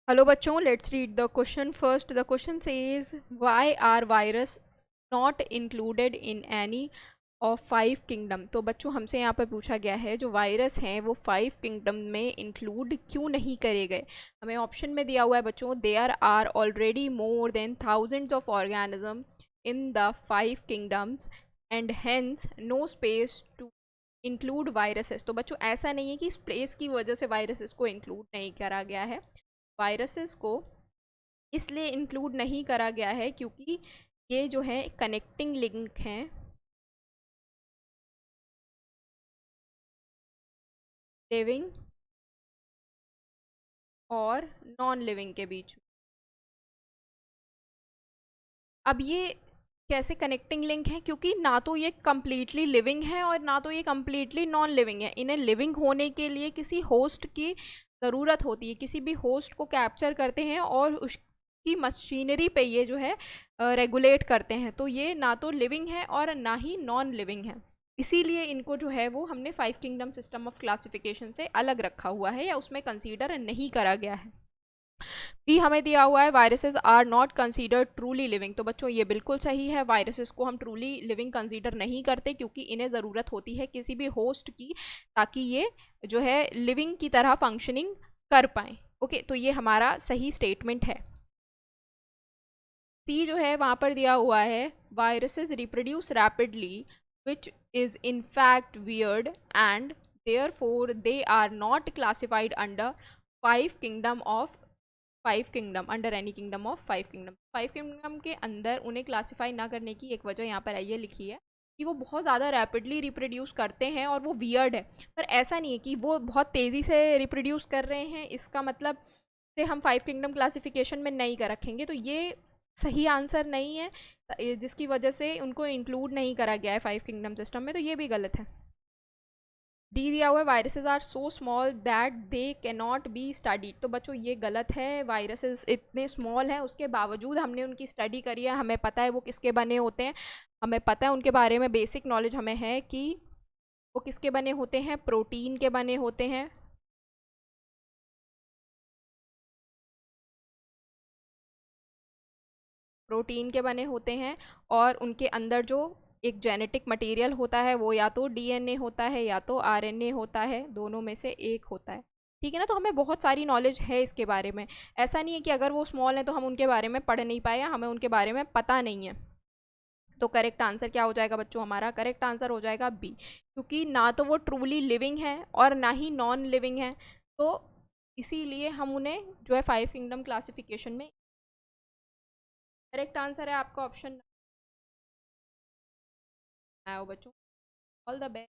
Hello बच्चों, let's read the question first. The question says why are virus not included in any of 5 kingdom. तो बच्चों हमसे यहाँ पर पूछा गया है जो वायरस हैं वो 5 किंगडम में इंक्लूड क्यों नहीं करे गए. हमें ऑप्शन में दिया हुआ है बच्चों, there are already more than thousands of organism in the 5 kingdoms and hence no space to include viruses. तो बच्चों ऐसा नहीं है कि स्पेस की वजह से वायरसेस को इंक्लूड नहीं करा गया है. वायरसेस को इसलिए इंक्लूड नहीं करा गया है क्योंकि ये जो है कनेक्टिंग लिंक हैं लिविंग और नॉन लिविंग के बीच में. अब ये कैसे कनेक्टिंग लिंक है, क्योंकि ना तो ये कम्प्लीटली लिविंग है और ना तो ये कम्प्लीटली नॉन लिविंग है. इन्हें लिविंग होने के लिए किसी होस्ट की ज़रूरत होती है, किसी भी होस्ट को कैप्चर करते हैं और उसकी मशीनरी पे ये जो है रेगुलेट करते हैं. तो ये ना तो लिविंग है और ना ही नॉन लिविंग है. इसीलिए इनको जो है वो हमने 5 किंगडम सिस्टम ऑफ क्लासिफिकेशन से अलग रखा हुआ है या उसमें कंसीडर नहीं करा गया है. भी हमें दिया हुआ है viruses are not considered truly living. तो बच्चों ये बिल्कुल सही है, वायरसेस को हम ट्रूली लिविंग कंसीडर नहीं करते क्योंकि इन्हें ज़रूरत होती है किसी भी होस्ट की ताकि ये जो है लिविंग की तरह फंक्शनिंग कर पाएँ. ओके, तो ये हमारा सही स्टेटमेंट है. सी जो है वहाँ पर दिया हुआ है viruses reproduce rapidly which is in fact weird and therefore they are not classified under 5 kingdom of 5 kingdom under any kingdom of 5 kingdom. 5 kingdom के अंदर उन्हें क्लासीफाई ना करने की एक वजह यहाँ पर ये लिखी है कि वो बहुत ज़्यादा रैपिडली रिप्रोड्यूस करते हैं और वो वियर्ड है. पर ऐसा नहीं है कि वो बहुत तेज़ी से रिप्रोड्यूस कर रहे हैं, इसका मतलब से हम 5 किंगडम क्लासिफिकेशन में नहीं कर रखेंगे. तो ये सही आंसर नहीं है जिसकी वजह से उनको इंक्लूड नहीं करा गया है 5 किंगडम सिस्टम में. तो ये भी गलत है. डी दिया हुआ है viruses are so small that they can not be studied. तो बच्चों ये गलत है. वायरसेस इतने स्मॉल हैं उसके बावजूद हमने उनकी स्टडी करी है, हमें पता है वो किसके बने होते हैं, हमें पता है उनके बारे में बेसिक नॉलेज हमें है कि वो किसके बने होते हैं, प्रोटीन के बने होते हैं. प्रोटीन के बने होते हैं और उनके अंदर जो एक जेनेटिक मटेरियल होता है वो या तो डीएनए होता है या तो आरएनए होता है, दोनों में से एक होता है. ठीक है ना. तो हमें बहुत सारी नॉलेज है इसके बारे में. ऐसा नहीं है कि अगर वो स्मॉल हैं तो हम उनके बारे में पढ़ नहीं पाए या हमें उनके बारे में पता नहीं है. तो करेक्ट आंसर क्या हो जाएगा बच्चों, हमारा करेक्ट आंसर हो जाएगा बी, क्योंकि ना तो वो ट्रूली लिविंग है और ना ही नॉन लिविंग है. तो इसीलिए हम उन्हें जो है 5 किंगडम क्लासिफिकेशन में. करेक्ट आंसर है आपका ऑप्शन आया हो बच्चों. All the best.